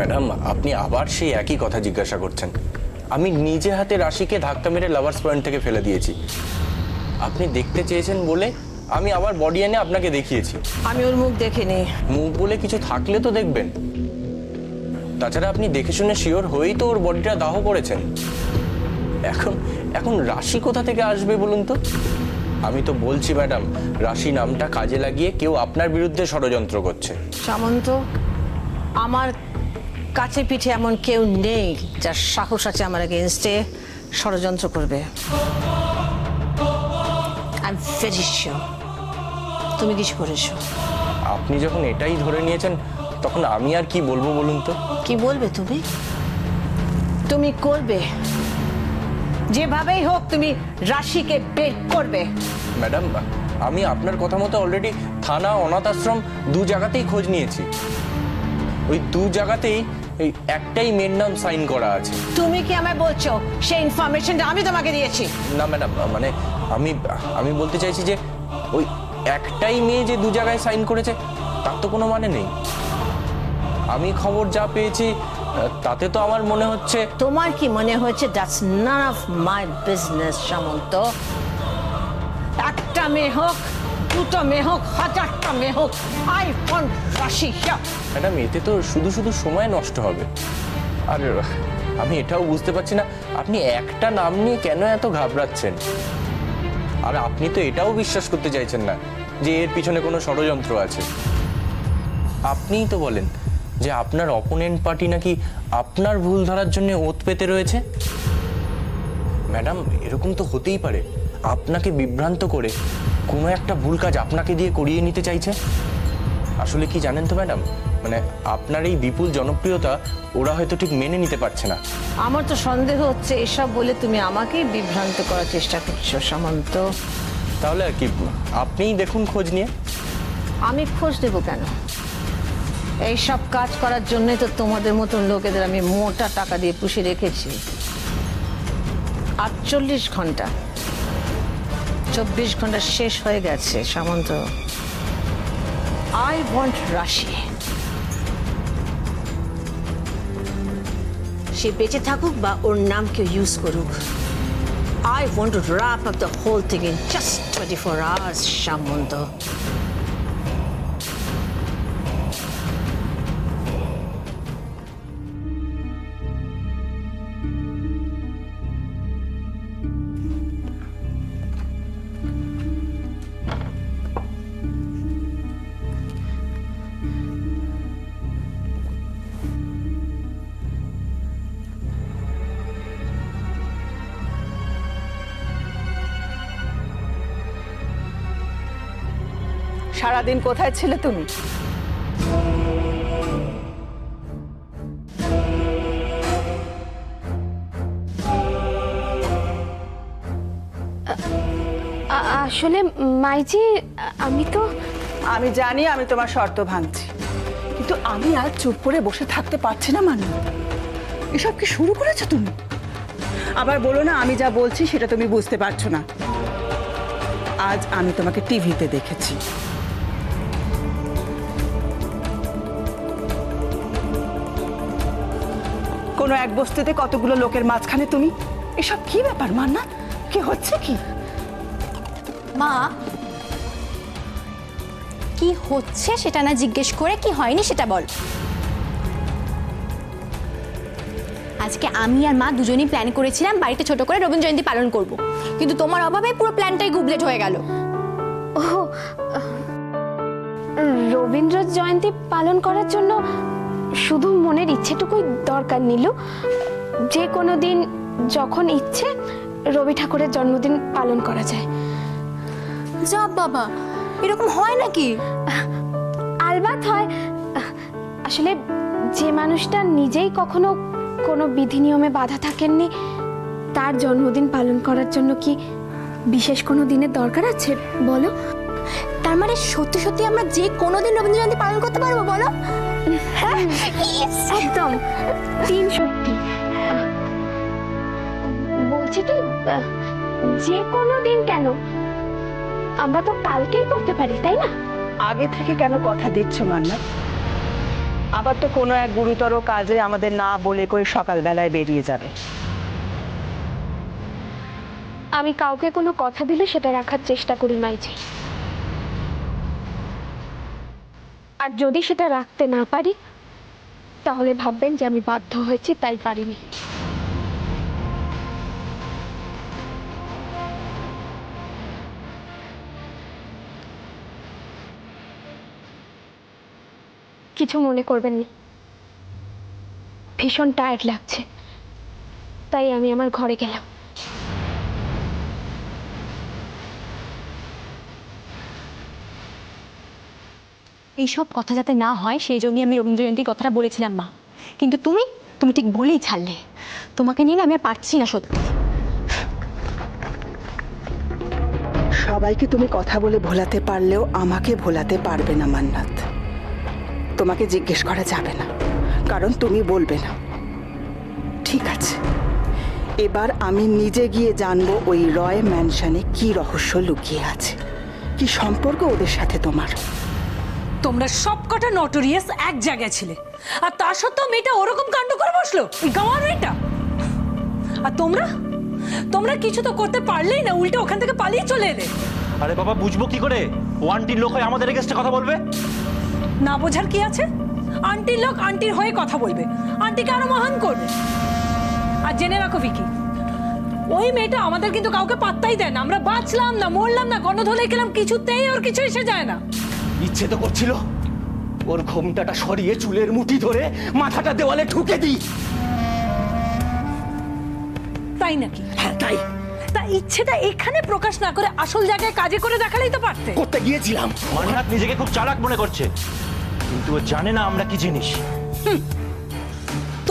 Madam, আপনি আবার সেই একই কথা জিজ্ঞাসা করছেন। আমি নিজে হাতে রাশিকে ধাক্কা মেরে লাভার্স পয়েন্ট থেকে ফেলে দিয়েছি। আপনি দেখতে চেয়েছেন বলে আমি আবার বডি এনে আপনাকে দেখিয়েছি। আমি ওর মুখ দেখিনি। মুখ বলে কিছু থাকলে তো দেখবেন। তাছাড়া আপনি দেখে শুনে শিওর হয়েই তো ওর বডিটা দাহ করেছেন। এখন এখন রাশি কোথা থেকে আসবে বলুন তো? আমি তো বলছি ম্যাডাম, রাশি নামটা কাজে লাগিয়ে কেউ আপনার বিরুদ্ধে ষড়যন্ত্র করছে। সামন্ত, আমার কাছে পিঠে এমন কেউ নেই যার সাহস আছে আমার এগেইনস্টে ষড়যন্ত্র করবে। আই এম ভেরি শিওর তুমি কিছু করেছো। আপনি যখন এটাই ধরে নিয়েছেন তখন আমি আর কি বলবো বলুন তো? কি বলবে তুমি? তুমি করবে, যেভাবেই হোক তুমি রাশিকে বের করবে। ম্যাডাম, আমি আপনার কথা মতো অলরেডি থানা, অনাথ আশ্রম দু জায়গাতেই খোঁজ নিয়েছি। ওই দু জায়গাতেই এই একটাই মেয়ের নাম সাইন করা আছে। তুমি কি আমায় বলছো সেই ইনফরমেশনটা আমি তোমাকে দিয়েছি? না ম্যাডাম, মানে আমি বলতে চাইছি যে ওই একটাই মেয়ে যে দু জায়গায় সাইন করেছে তার তো কোনো মানে নেই। আমি খবর যা পেয়েছি তাতে তো আমার মনে হচ্ছে। তোমার কি মনে হচ্ছে? That's none of my business Samanta. একটা মেয়ে হোক, দুটো মেয়ে হোক, হাজারটা মেয়ে হোক, I want Rashi here. Madam, এতে তো শুধু শুধু সময় নষ্ট হবে। আর আমি এটাও বুঝতে পারছি না আপনি একটা নাম নিয়ে কেন এত ঘাবড়াচ্ছেন। আর আপনি তো এটাও বিশ্বাস করতে চাইছেন না যে এর পিছনে কোনো ষড়যন্ত্র আছে। আপনিই তো বলেন যে আপনার অপোনেন্ট পার্টি নাকি আপনার ভুল ধরার জন্য ওত পেতে রয়েছে। ম্যাডাম, এরকম তো হতেই পারে আপনাকে বিভ্রান্ত করে কোনো একটা ভুল কাজ আপনাকে দিয়ে করিয়ে নিতে চাইছে। আসলে কি জানেন তো ম্যাডাম, মানে আপনার এই বিপুল জনপ্রিয়তা ওরা হয়তো ঠিক মেনে নিতে পারছে না। আমার তো সন্দেহ হচ্ছে এসব বলে তুমি আমাকেই বিভ্রান্ত করার চেষ্টা করছো সামন্ত। তাহলে আর কি, আপনিই দেখুন খোঁজ নিয়ে। আমি খোঁজ দেবো কেন? এইসব কাজ করার জন্যই তো তোমাদের মতন লোকেদের আমি মোটা টাকা দিয়ে পুষে রেখেছি। 48 ঘন্টা, 24 ঘন্টা শেষ হয়ে গেছে সামন্ত। আই ওয়ান্ট রাশি। সে বেঁচে থাকুক বা ওর নাম কেউ ইউজ করুক, I want to wrap up the whole thing in just 24 hours, সামন্ত। সারাদিন কোথায় ছিলে তুমি? আসলে মাইজি, আমি জানি আমি তোমার শর্ত ভাঙছি, কিন্তু আমি আর চুপ করে বসে থাকতে পারছি না। মানি, এসব কি শুরু করেছো তুমি? আবার বলো না আমি যা বলছি সেটা তুমি বুঝতে পারছো না। আজ আমি তোমাকে টিভিতে দেখেছি। কোনো এক বস্তুতে কতগুলো লোকের মাঝখানে তুমি। এসব কি ব্যাপার মান্না? কি হচ্ছে কি? মা, কি হচ্ছে সেটা না জিজ্ঞেস করে কি হয়নি সেটা বল। আজকে আমি আর মা দুজনেই প্ল্যান করেছিলাম বাড়িতে ছোট করে রবীন্দ্র জয়ন্তী পালন করব, কিন্তু তোমার অভাবে পুরো প্ল্যানটাই গুবলেট হয়ে গেল। ও, রবীন্দ্র জয়ন্তী পালন করার জন্য শুধু মনের ইচ্ছেটুকুই দরকার নিল। যে কোনো দিন যখন ইচ্ছে রবি ঠাকুরের জন্মদিন পালন করা যায়। যা বাবা, এরকম হয় নাকি? আলবাত হয়। আসলে যে মানুষটা নিজেই কখনো কোনো বিধি নিয়মে বাধা থাকেননি, তার জন্মদিন পালন করার জন্য কি বিশেষ কোনো দিনের দরকার আছে বলো? তার মানে সত্যি সত্যি আমরা যে কোনো দিন রবীন্দ্র জয়ন্তী পালন করতে পারবো বলো? হ্যাঁ, একদম দিন সত্যি বলছি। কি যে কোনো দিন কেন, আমরা তো কালকেই করতে পারি, তাই না? আগে থেকে কেন কথা দিচ্ছ মান্না? আবার তো কোনো এক গুরুতর কাজে আমাদের না বলে করে সকালবেলায় বেরিয়ে যাবে। আমি কাউকে কোনো কথা দিলে সেটা রাখার চেষ্টা করি মাইজি। আর যদি সেটা রাখতে না পারি তাহলে ভাববেন যে আমি বাধ্য হয়েছি, তাই পারিনি। কিছু মনে করবেন না, ভীষণ টায়ার্ড লাগছে, তাই আমি আমার ঘরে গেলাম। এইসব কথা যাতে না হয় সেই জন্যই আমি রবীন্দ্র জয়ন্তীর কথাটা বলেছিলাম মা। কিন্তু তুমি তুমি ঠিক বলেই ছাড়লে। তোমাকে নিয়ে না আমি আর পারছি না সত্যি। সবাইকে তুমি কথা বলে ভোলাতে পারলেও আমাকে ভোলাতে পারবে না মান্নাত। তোমাকে জিজ্ঞেস করা যাবে না, কারণ তুমি বলবে না। ঠিক আছে, এবার আমি নিজে গিয়ে জানবো ওই রয় ম্যানশনে কি রহস্য লুকিয়ে আছে, কি সম্পর্ক ওদের সাথে তোমার। তোমরা সব কটা নটোরিয়াস এক জায়গায় ছিলে, আর তা সত্ত্বেও মেয়েটা ওরকম কাণ্ড করে বসলো, ওই গাওয়ার মেয়েটা। আর তোমরা তোমরা কিছু তো করতে পারলেই না, উল্টে ওখান থেকে পালিয়ে চলে এলে। আরে বাবা, বুঝবো কি করে? ও আন্টির লোক হয়ে আমাদের এগেইনস্টে কথা বলবে? না বোঝার কি আছে? আন্টির লোক আন্টির হয়ে কথা বলবে, আন্টিকে আরো মহান করবে। আর জেনে রাখো ভিকি, ওই মেয়েটা আমাদের কিন্তু কাউকে পাত্তাই দেয় না। আমরা বাঁচলাম না, মরলাম না, গণধোলাই খেলাম, কিছুতেই ওর কিছু এসে যায় না। ইচ্ছে তো করছিল ওর ঘোমটাটা সরিয়ে চুলের মুঠি ধরে মাথাটা দেওয়ালে ঠুকে দিই। তাই নাকি? হ্যাঁ তাই তা ইচ্ছেটা এখানে প্রকাশ না করে আসল জায়গায় কাজে করে দেখালেই তো পারতে। করতে গিয়েছিলাম। মান্নাত নিজেকে খুব চালাক মনে করছে, কিন্তু ও জানে না আমরা কি জিনিস।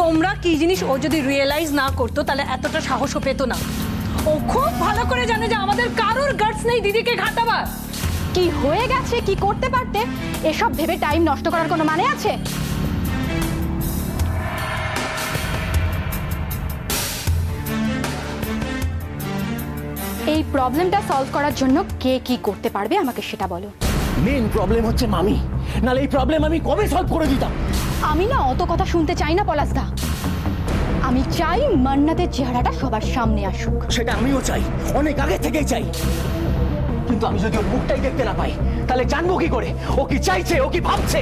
তোমরা কি জিনিস ও যদি রিয়েলাইজ না করতো তাহলে এতটা সাহসও পেতো না। ও খুব ভালো করে জানে যে আমাদের কারোর গার্ডস নেই দিদিকে ঘাটাবার। কি হয়ে গেছে, কি করতে পারতে, এসব ভেবে টাইম নষ্ট করার কোনো মানে আছে? এই প্রবলেমটা সলভ করার জন্য কে কি করতে পারবে আমাকে সেটা বলো। মেন প্রবলেম হচ্ছে মামি, নাহলে এই প্রবলেম আমি কবে সলভ করে দিতাম। আমি না অত কথা শুনতে চাই না পলাশদা। আমি চাই মান্নাতের চেহারাটা সবার সামনে আসুক। সেটা আমিও চাই, অনেক আগে থেকেই চাই। কিন্তু আমি যদি ওর মুখটাই দেখতে না পাই তাহলে জানবো কি করে ও কি চাইছে, ও কি ভাবছে।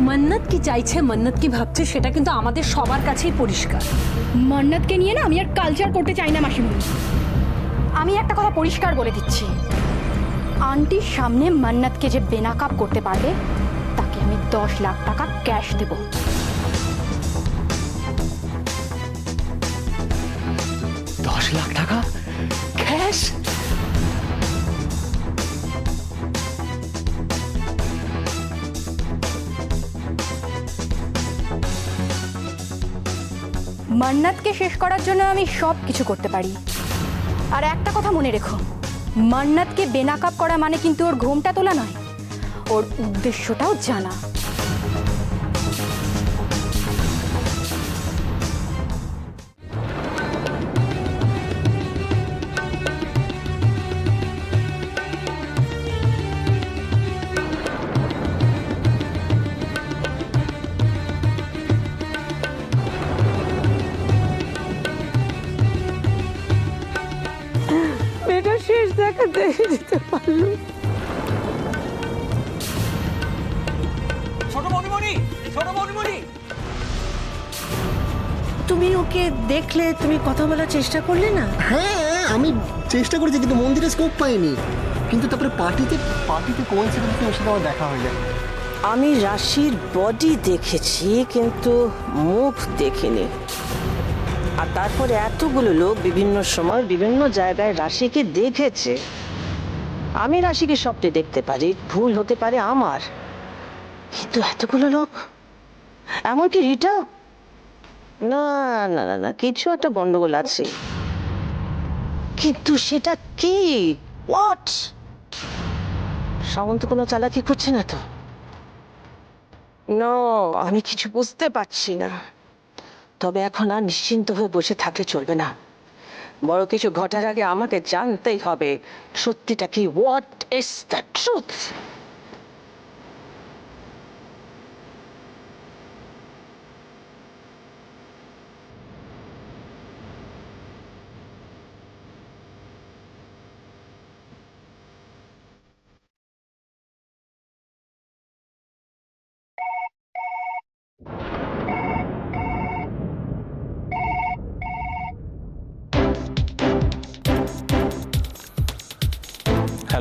মন্নত কি চাইছে, মন্নত কি ভাবছে, সেটা কিন্তু আমাদের সবার কাছেই পরিষ্কার। মান্নাতকে নিয়ে না আমি আর কালচার করতে চাই না মাসিমণি। আমি একটা কথা পরিষ্কার বলে দিচ্ছি, আন্টির সামনে মান্নাতকে যে বেনাকাব করতে পারবে তাকে আমি 10 লাখ টাকা ক্যাশ দেব। 10 লাখ টাকা ক্যাশ? মান্নাতকে শেষ করার জন্য আমি সব কিছু করতে পারি। আর একটা কথা মনে রেখো, মান্নাতকে বেনাকাব করা মানে কিন্তু ওর ঘোমটা তোলা নয়, ওর উদ্দেশ্যটাও জানা। মেয়েটা শেষ দেখা দেখে দিতে পারলো। ছোট মণিমণি, ছোট মণিমণি, তুমি ওকে দেখলে, তুমি কথা বলার চেষ্টা করলে না? হ্যাঁ, আমি চেষ্টা করেছি কিন্তু মন্দিরে স্কোপ পাইনি। কিন্তু তারপরে পার্টিতে কোইন্সিডেন্টলি ওর সাথে আমার দেখা হয়ে যায়। আমি রাশির বডি দেখেছি কিন্তু মুখ দেখিনি। আর তারপরে এতগুলো লোক বিভিন্ন সময় বিভিন্ন জায়গায় রাশিকে দেখেছে। আমি রাশিকে স্বপ্নে দেখতে পারি, ভুল হতে পারে আমার, কিন্তু এতগুলো লোক, এমনকি রিটা, না না না না, কিছু একটা গন্ডগোল আছে। কিন্তু সেটা কি? হোয়াট? সামন্ত কোনো চালাকি করছে না তো? নো, আমি কিছু বুঝতে পারছি না। তবে এখন আর নিশ্চিন্ত হয়ে বসে থাকলে চলবে না, বড় কিছু ঘটার আগে আমাকে জানতেই হবে সত্যিটা কি। What is the truth?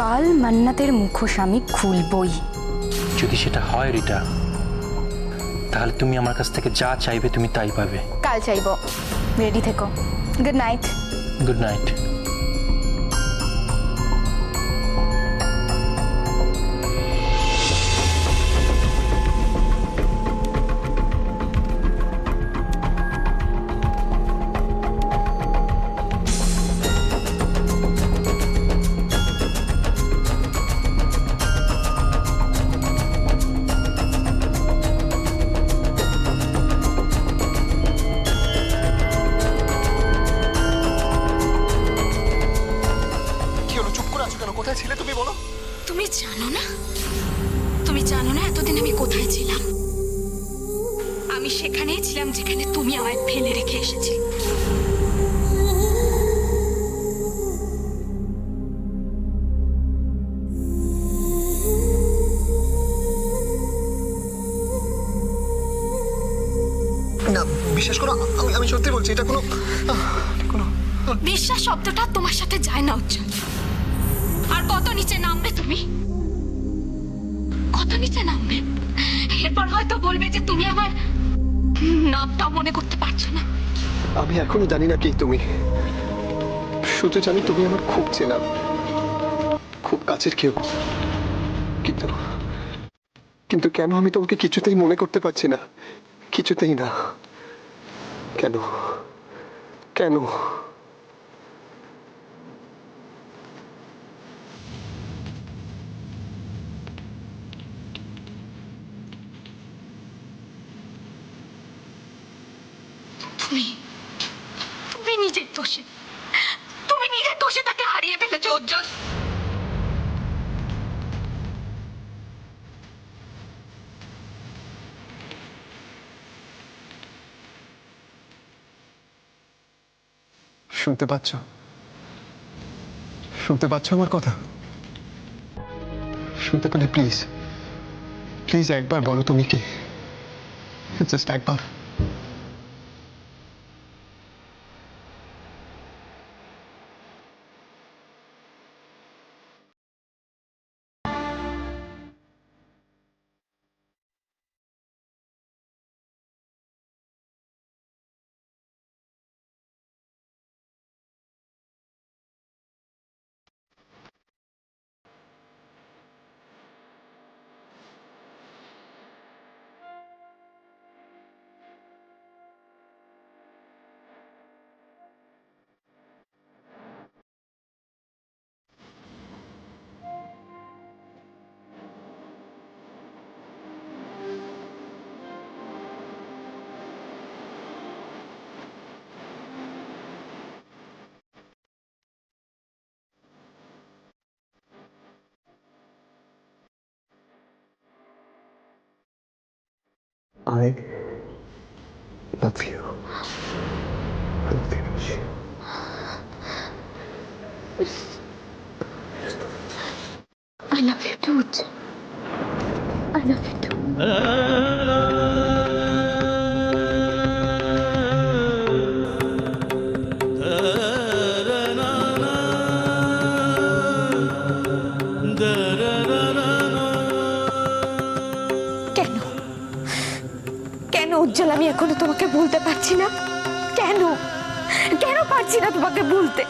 কাল মান্নাতের মুখোশ আমি খুলবই। যদি সেটা হয় রিটা, তাহলে তুমি আমার কাছ থেকে যা চাইবে তুমি তাই পাবে। কাল চাইবো, রেডি থেকো। Good night. Good night. কি হলো, চুপ করে আছো কেন? কোথায় ছিলে তুমি বলো? তুমি জানো না এতদিন আমি কোথায় ছিলাম? আমি সেখানেই ছিলাম যেখানে তুমি আমায় ফেলে রেখে এসেছিলে। না, বিশ্বাস করো, আমি সত্যি বলছি, এটা কোনো বিশ্বাস শব্দটা তোমার সাথে যায় না উজ্জ্বল। আর কত নিচে নামবে তুমি? কত নিচে নামবে? এরপর হয়তো বলবে যে তুমি আমার নামটাও মনে করতে পারছো না। আমি এখনো জানি না কি তুমি, শুধু জানি তুমি আমার খুব চেনা, খুব কাছের কেউ। কিন্তু কিন্তু কেন আমি তোমাকে কিছুতেই মনে করতে পারছি না, কিছুতেই না। কেন কেন? তুমি নিজের দোষে তাকে হারিয়ে ফেলেছো উজ্জ্বল। শুনতে পাচ্ছ? শুনতে পাচ্ছ আমার কথা? শুনতে পেলে প্লিজ প্লিজ একবার বলো তুমি কি, জাস্ট একবার। I love you. I love you. I love you too, Ujjwal. I love you too. কেন উজ্জ্বল আমি এখনো তোমাকে ভুলতে পারছি না? কেন পারছি না তোমাকে ভুলতে?